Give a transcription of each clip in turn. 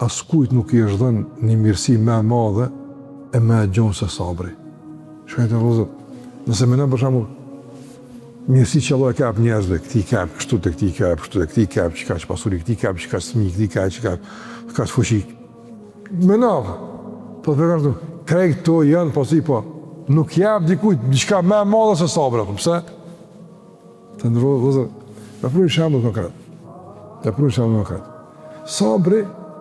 askujt nuk i është dhënë një mirësi më e madhe e më e gjonë se sabri. Shkajtë e vëllezër, nëse më në për shembull mirësi që Allah e ka njerëzve, këti i ka kështu të këti i ka kështu të këti i ka që ka që pasuri, këti i ka që ka smi, këti i ka që ka që fuqi. Më në, po të përgërë krejt të janë, po nuk jep dikujt diçka më e madhe se sabri, pse? Të ndërrodhë, vëllezër, e pru një shembull konkret.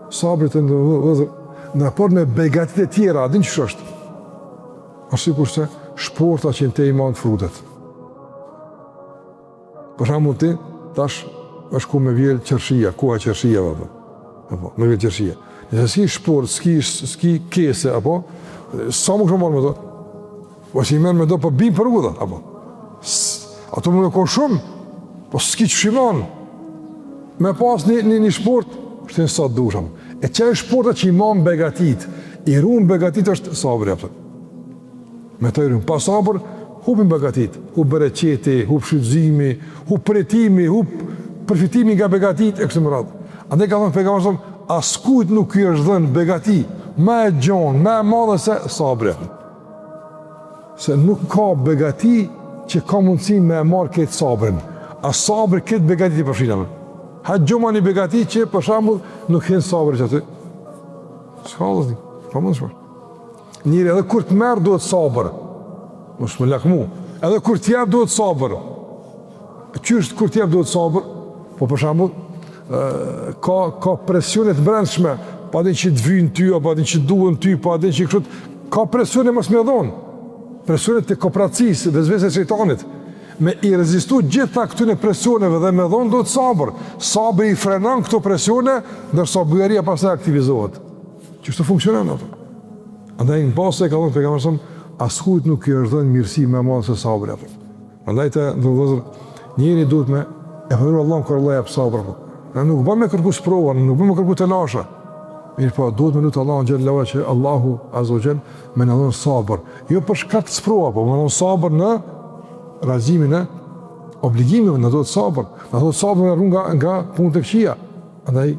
Sabri të ndërrodhë, në raport me begatit e tjera, adin që është? Ashtu kurse shporta që në te iman të frutet. Për shembull ti, tash është ku me vjellë qërshia, koha qërshia, me vjellë qërshia. Nëse s'ki shport, s'ki kese, sa më kështë marrë me do? Po që i merë me do, po bim përudha, ato më në konë shumë, po s'ki që shiman. Me pas një shport, shtinë sa të dusham. E që e shporta që i manë begatit, i runë begatit është sabri, me të i runë. Pa sabër, hupin begatit, hup bereqeti, hup shrydzimi, hup përjetimi, hup përfitimi nga begatit, e kështë më radhë. Andaj ka thënë pejgamberi, askujt nuk i është dhënë begati, me e gjonë, me e madhe se sabri. Se nuk ka begati që ka mundësi me e marë këtë sabrin. A sabri këtë begati të përfriname. Ha gjoma një begati që, për shambull, nuk hinë sabri që aty. Ska dhe zdi, pa mundë shpër. Njëri edhe kur të merë duhet sabër. Mos më lakmu. Edhe kur t'jep duhet sabër. Qështë kur t'jep duhet sabër? Po për shambull, ka presionet brendshme, pa din që t'vynë ty, pa din që duhen ty, pa din që kështë, ka presionet mos me dhonë. Presionet të kooperacisë, dhe zvese shejtanit. Me i rezistu gjitha këtune presioneve dhe me dhonë duhet sabër. Sabër i frenan këto presione, ndërsa bujaria pasaj aktivizohet. Qështë funksionan ato? Andaj në basë e ka dhonë pejgamberi, askujt nuk i është dhënë mirësi me madhe se sabri. Andaj të ndërëzër, njëri duhet me e përru Allah në kërë Allah e për sabër. Nuk bën me kërku sprova, nuk bën me kërku të lasha. Mirë po, duhet me lutë Allah në gjellë që Allahu Azza wa Jall me në dhënë sabër. Jo për shkak të sprova, po me në dhënë sabër në razimin e obligimeve, në dhëtë sabër. Në dhëtë sabër në rrunga nga punë të këqia. Andaj,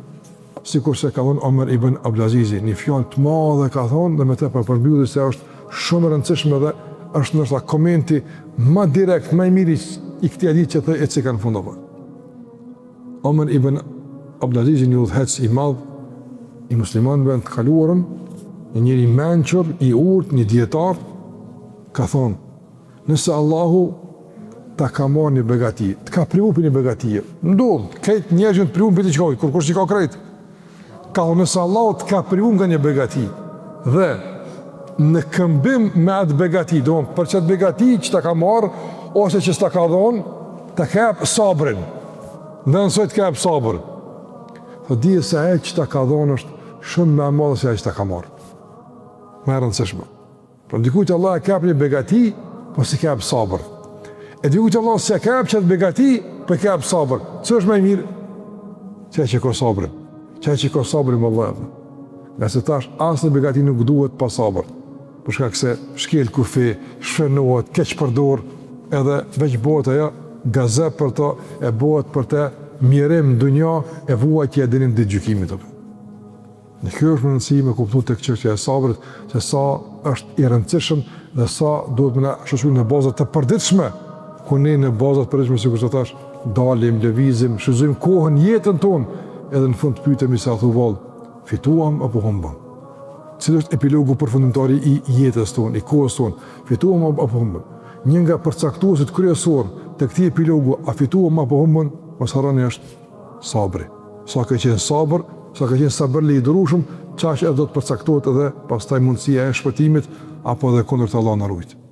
si kurse ka thonë Omer ibn Abdulazizi, një fjallë të madhe ka thonë dhe me te për përmbylli se është shumë rëndësishme dhe është nështë komenti më direkt, më i miri i këtij hadith që të e që kanë fundova. Omer ibn Abdulazizi një udhëhec i madh i muslimanëve të kaluarën, një njëri menqër, i urtë, një dietar, ka thonë, nëse Allahu ta ka marrë një begati, të ka privu për një begati, ndodhë, këtë njerëzën të privu për të qikojt, kur që ka krejt, ka thonë, nëse Allahu të ka privu nga një begati, dhe në këmbim me atë begati, do më për qëtë begati që ta ka marrë, ose që s'ta ka dhonë, ta ka jep sabrin, dhe nësoj të ka jep sabr. Thë dije se e që ta ka dhonë është shumë me madhe se e që ta ka marrë. Me rëndësishme. Pra dikujtë Allah e ka jep një begati, po si ka jep sabr. E dikujtë Allah se ka jep qëtë begati, po ka jep sabr. Që është me mirë? Që ka sabrin. Që ka sabrin më Allah. Nga se tash, asë në begati nuk duhet pa sabr. Për shkak se shkel kufi, shfrenohet, keq përdor, edhe veç bëhet ajo gazep për to, e bëhet për te mirim në dunja, e vuajtje e dinin ditë gjykimit. Në kjo është më rëndësi me kuptu të çështja e sabrit, se sa është i rëndësishëm dhe sa duhet me na shoqëruar në bazat të përditshme, ku ne në bazat të përditshme, sikur të thash, dalim, lëvizim, shfrytëzojmë kohën, jetën tonë, edhe në fund pyetemi sa thu vallë, fituam apo humbëm? Cili është epilogu përfundimtari i jetës tonë, i kohës tonë, fituam apo humbëm? Një nga përcaktuesit kryesor të këtij epilogu, a fituam apo humbëm, mos harroni është sabri. Sa ka qenë sabër, sa ka qenë sabërli i durueshëm, çaq edhe do të përcaktohet edhe pastaj mundësia e shpëtimit apo edhe kundërt Allah na ruajt.